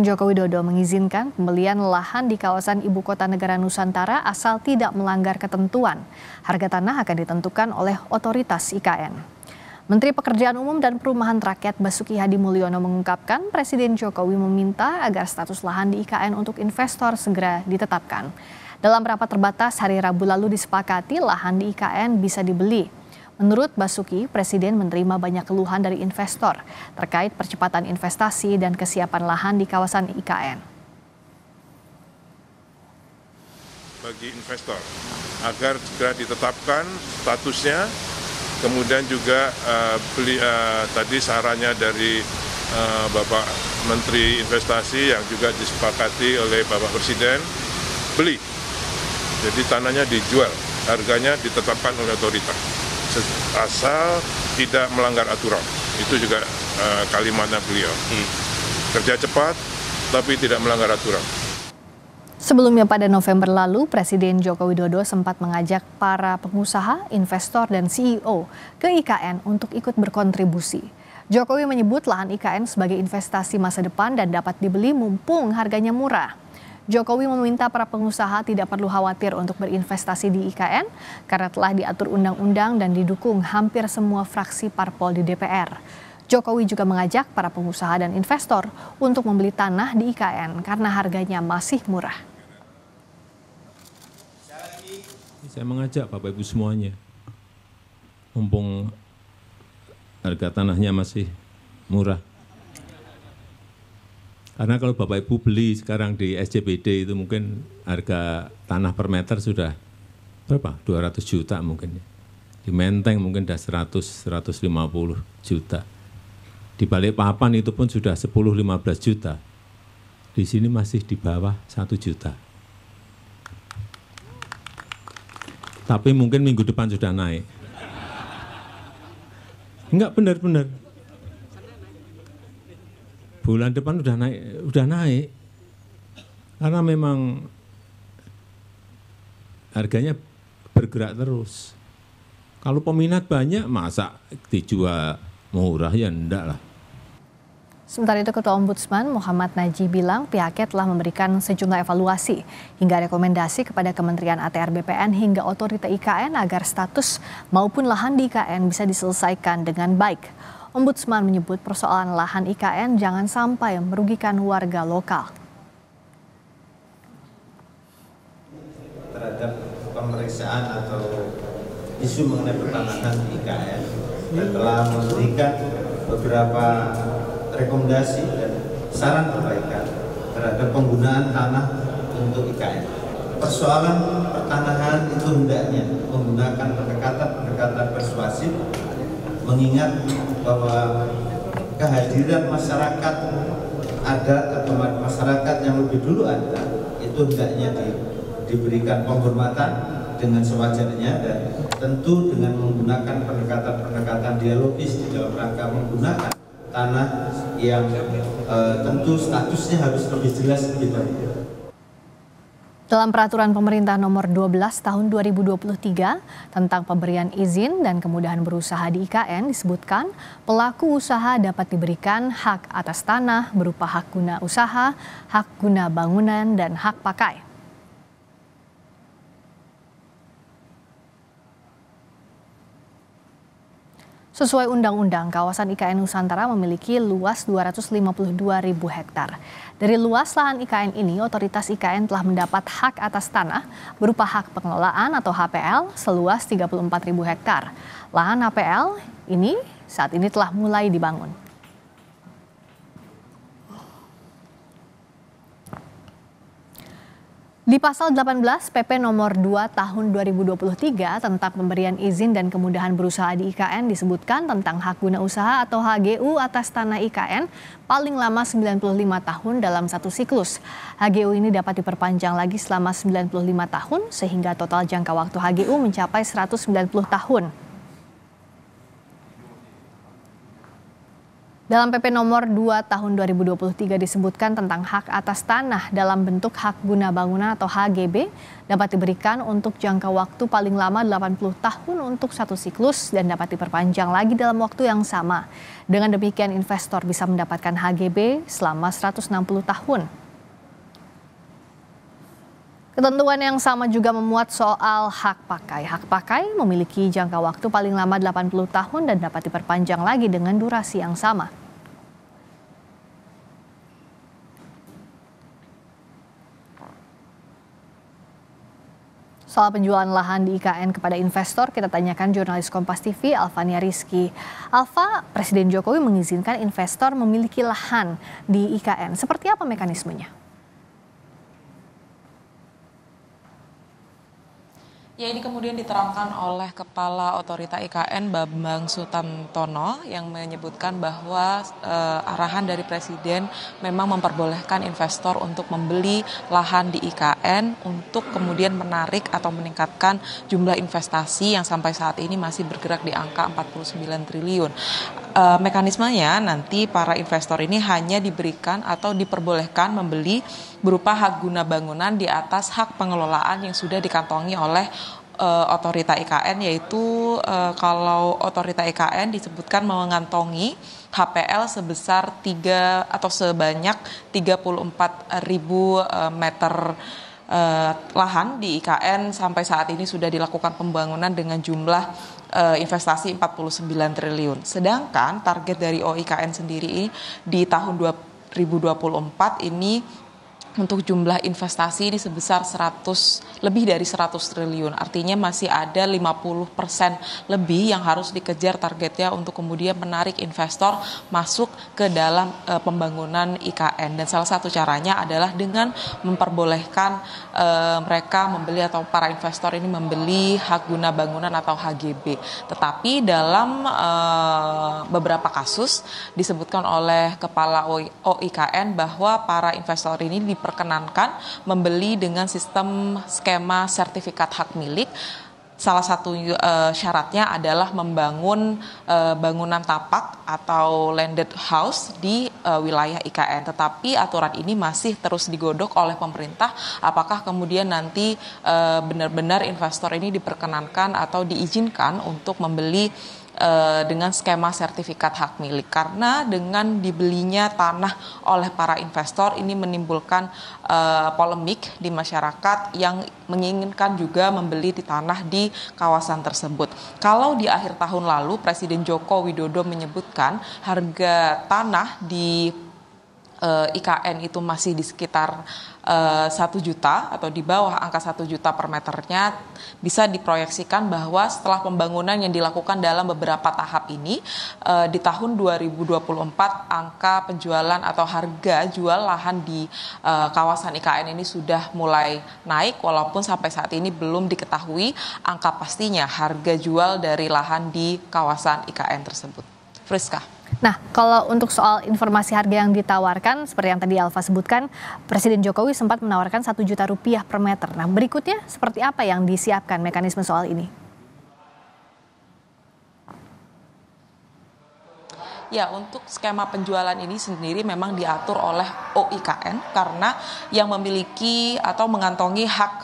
Joko Widodo mengizinkan pembelian lahan di kawasan Ibu Kota Negara Nusantara asal tidak melanggar ketentuan. Harga tanah akan ditentukan oleh otoritas IKN. Menteri Pekerjaan Umum dan Perumahan Rakyat Basuki Hadi Mulyono mengungkapkan Presiden Jokowi meminta agar status lahan di IKN untuk investor segera ditetapkan. Dalam rapat terbatas hari Rabu lalu disepakati lahan di IKN bisa dibeli. Menurut Basuki, Presiden menerima banyak keluhan dari investor terkait percepatan investasi dan kesiapan lahan di kawasan IKN. Bagi investor, agar segera ditetapkan statusnya, kemudian juga tadi sarannya dari Bapak Menteri Investasi yang juga disepakati oleh Bapak Presiden, beli. Jadi tanahnya dijual, harganya ditetapkan oleh otoritas. Asal tidak melanggar aturan, itu juga kalimatnya beliau. Kerja cepat, tapi tidak melanggar aturan. Sebelumnya pada November lalu, Presiden Joko Widodo sempat mengajak para pengusaha, investor, dan CEO ke IKN untuk ikut berkontribusi. Jokowi menyebut lahan IKN sebagai investasi masa depan dan dapat dibeli mumpung harganya murah. Jokowi meminta para pengusaha tidak perlu khawatir untuk berinvestasi di IKN karena telah diatur undang-undang dan didukung hampir semua fraksi parpol di DPR. Jokowi juga mengajak para pengusaha dan investor untuk membeli tanah di IKN karena harganya masih murah. Saya mengajak Bapak Ibu semuanya, mumpung harga tanahnya masih murah. Karena kalau Bapak Ibu beli sekarang di SCBD itu mungkin harga tanah per meter sudah berapa? 200 juta mungkin. Di Menteng mungkin sudah 100-150 juta. Di Balikpapan itu pun sudah 10-15 juta. Di sini masih di bawah 1 juta. Tapi mungkin minggu depan sudah naik. Enggak, benar-benar. Bulan depan udah naik. Karena memang harganya bergerak terus. Kalau peminat banyak, masa dijual murah ya enggak lah. Sementara itu Ketua Ombudsman Muhammad Najih bilang pihaknya telah memberikan sejumlah evaluasi hingga rekomendasi kepada Kementerian ATR BPN hingga otorita IKN agar status maupun lahan di IKN bisa diselesaikan dengan baik. Ombudsman menyebut persoalan lahan IKN jangan sampai merugikan warga lokal. Terhadap pemeriksaan atau isu mengenai pertanahan di IKN, dan telah memberikan beberapa rekomendasi dan saran perbaikan terhadap penggunaan tanah untuk IKN. Persoalan pertanahan itu hendaknya menggunakan pendekatan persuasif, mengingat bahwa kehadiran masyarakat adat atau masyarakat yang lebih dulu ada itu hendaknya diberikan penghormatan dengan sewajarnya dan tentu dengan menggunakan pendekatan dialogis di dalam rangka menggunakan tanah yang tentu statusnya harus lebih jelas lebih baik. Dalam peraturan pemerintah nomor 12 tahun 2023 tentang pemberian izin dan kemudahan berusaha di IKN disebutkan pelaku usaha dapat diberikan hak atas tanah berupa hak guna usaha, hak guna bangunan, dan hak pakai. Sesuai undang-undang, kawasan IKN Nusantara memiliki luas 252.000 hektar. Dari luas lahan IKN ini, otoritas IKN telah mendapat hak atas tanah berupa hak pengelolaan atau HPL seluas 34.000 hektar. Lahan HPL ini saat ini telah mulai dibangun. Di pasal 18 PP nomor 2 tahun 2023 tentang pemberian izin dan kemudahan berusaha di IKN disebutkan tentang hak guna usaha atau HGU atas tanah IKN paling lama 95 tahun dalam satu siklus. HGU ini dapat diperpanjang lagi selama 95 tahun sehingga total jangka waktu HGU mencapai 190 tahun. Dalam PP nomor 2 tahun 2023 disebutkan tentang hak atas tanah dalam bentuk hak guna bangunan atau HGB dapat diberikan untuk jangka waktu paling lama 80 tahun untuk satu siklus dan dapat diperpanjang lagi dalam waktu yang sama. Dengan demikian investor bisa mendapatkan HGB selama 160 tahun. Ketentuan yang sama juga memuat soal hak pakai. Hak pakai memiliki jangka waktu paling lama 80 tahun dan dapat diperpanjang lagi dengan durasi yang sama. Soal penjualan lahan di IKN kepada investor, kita tanyakan jurnalis Kompas TV Alfania Rizky. Alfa, Presiden Jokowi mengizinkan investor memiliki lahan di IKN. Seperti apa mekanismenya? Ya, ini kemudian diterangkan oleh Kepala Otorita IKN Bambang Sutantono yang menyebutkan bahwa arahan dari Presiden memang memperbolehkan investor untuk membeli lahan di IKN untuk kemudian menarik atau meningkatkan jumlah investasi yang sampai saat ini masih bergerak di angka 49 triliun. Mekanismenya nanti para investor ini hanya diberikan atau diperbolehkan membeli berupa hak guna bangunan di atas hak pengelolaan yang sudah dikantongi oleh Otorita IKN, yaitu kalau Otorita IKN disebutkan mengantongi HPL sebesar sebanyak 34.000 meter lahan di IKN. Sampai saat ini sudah dilakukan pembangunan dengan jumlah investasi 49 triliun. Sedangkan target dari OIKN sendiri di tahun 2024 ini untuk jumlah investasi ini sebesar lebih dari 100 triliun. Artinya masih ada 50% lebih yang harus dikejar targetnya untuk kemudian menarik investor masuk ke dalam pembangunan IKN. Dan salah satu caranya adalah dengan memperbolehkan mereka membeli atau para investor ini membeli hak guna bangunan atau HGB. Tetapi dalam beberapa kasus disebutkan oleh Kepala OIKN bahwa para investor ini diperkenankan membeli dengan sistem skema sertifikat hak milik. Salah satu syaratnya adalah membangun bangunan tapak atau landed house di wilayah IKN. Tetapi aturan ini masih terus digodok oleh pemerintah. Apakah kemudian nanti benar-benar investor ini diperkenankan atau diizinkan untuk membeli dengan skema sertifikat hak milik, karena dengan dibelinya tanah oleh para investor ini menimbulkan polemik di masyarakat yang menginginkan juga membeli di tanah di kawasan tersebut. Kalau di akhir tahun lalu Presiden Joko Widodo menyebutkan harga tanah di IKN itu masih di sekitar 1 juta atau di bawah angka 1 juta per meternya, bisa diproyeksikan bahwa setelah pembangunan yang dilakukan dalam beberapa tahap ini di tahun 2024 angka penjualan atau harga jual lahan di kawasan IKN ini sudah mulai naik, walaupun sampai saat ini belum diketahui angka pastinya harga jual dari lahan di kawasan IKN tersebut. Friska. Nah, kalau untuk soal informasi harga yang ditawarkan, seperti yang tadi Alfa sebutkan, Presiden Jokowi sempat menawarkan 1 juta rupiah per meter. Nah, berikutnya seperti apa yang disiapkan mekanisme soal ini? Ya, untuk skema penjualan ini sendiri memang diatur oleh OIKN karena yang memiliki atau mengantongi hak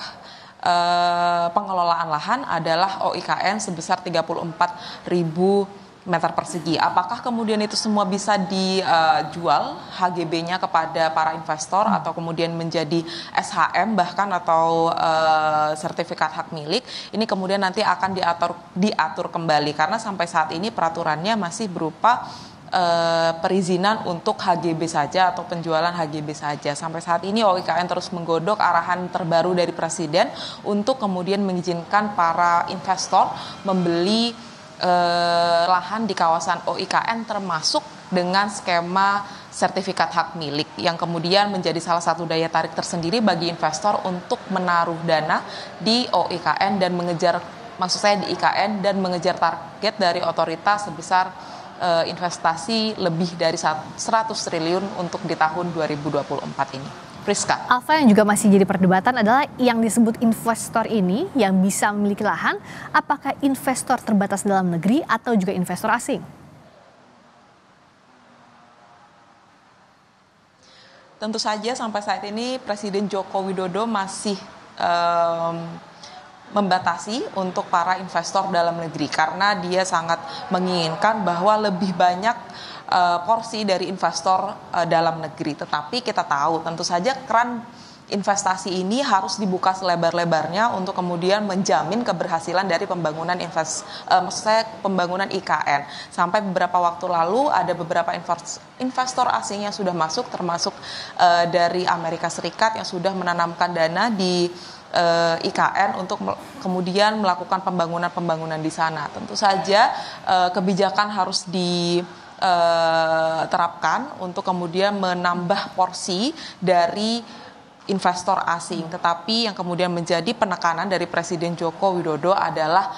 pengelolaan lahan adalah OIKN sebesar 34.000 meter persegi. Apakah kemudian itu semua bisa dijual HGB-nya kepada para investor atau kemudian menjadi SHM bahkan atau sertifikat hak milik, ini kemudian nanti akan diatur kembali karena sampai saat ini peraturannya masih berupa perizinan untuk HGB saja atau penjualan HGB saja. Sampai saat ini OIKN terus menggodok arahan terbaru dari Presiden untuk kemudian mengizinkan para investor membeli lahan di kawasan OIKN termasuk dengan skema sertifikat hak milik yang kemudian menjadi salah satu daya tarik tersendiri bagi investor untuk menaruh dana di OIKN dan mengejar, maksud saya di IKN, dan mengejar target dari otoritas sebesar investasi lebih dari 100 triliun untuk di tahun 2024 ini. Friska. Alfa, yang juga masih jadi perdebatan adalah yang disebut investor ini yang bisa memiliki lahan, apakah investor terbatas dalam negeri atau juga investor asing? tentu saja sampai saat ini Presiden Joko Widodo masih membatasi untuk para investor dalam negeri karena dia sangat menginginkan bahwa lebih banyak porsi dari investor dalam negeri. Tetapi kita tahu tentu saja keran investasi ini harus dibuka selebar-lebarnya untuk kemudian menjamin keberhasilan dari pembangunan pembangunan IKN. Sampai beberapa waktu lalu ada beberapa investor asing yang sudah masuk, termasuk dari Amerika Serikat yang sudah menanamkan dana di IKN untuk kemudian melakukan pembangunan di sana. Tentu saja kebijakan harus diterapkan untuk kemudian menambah porsi dari investor asing, tetapi yang kemudian menjadi penekanan dari Presiden Joko Widodo adalah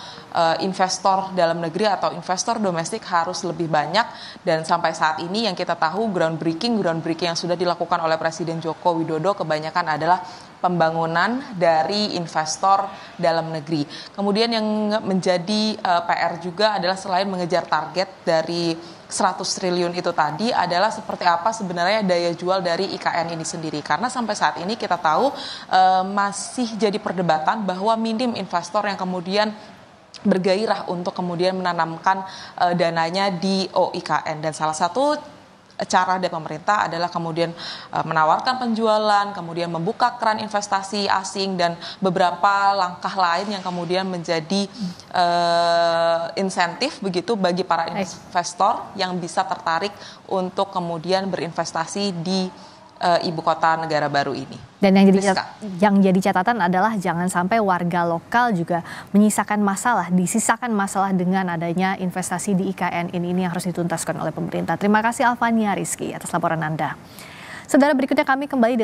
investor dalam negeri atau investor domestik harus lebih banyak, dan sampai saat ini yang kita tahu groundbreaking yang sudah dilakukan oleh Presiden Joko Widodo kebanyakan adalah pembangunan dari investor dalam negeri. Kemudian yang menjadi PR juga adalah selain mengejar target dari 100 triliun itu tadi adalah seperti apa sebenarnya daya jual dari IKN ini sendiri. Karena sampai saat ini kita tahu masih jadi perdebatan bahwa minim investor yang kemudian bergairah untuk kemudian menanamkan dananya di IKN. Dan salah satu cara dari pemerintah adalah kemudian menawarkan penjualan, kemudian membuka keran investasi asing, dan beberapa langkah lain yang kemudian menjadi insentif begitu bagi para investor yang bisa tertarik untuk kemudian berinvestasi di ibu kota negara baru ini. Dan yang jadi catatan adalah jangan sampai warga lokal juga disisakan masalah dengan adanya investasi di IKN ini yang harus dituntaskan oleh pemerintah. Terima kasih Alfania Rizky atas laporan Anda. Saudara, berikutnya kami kembali dengan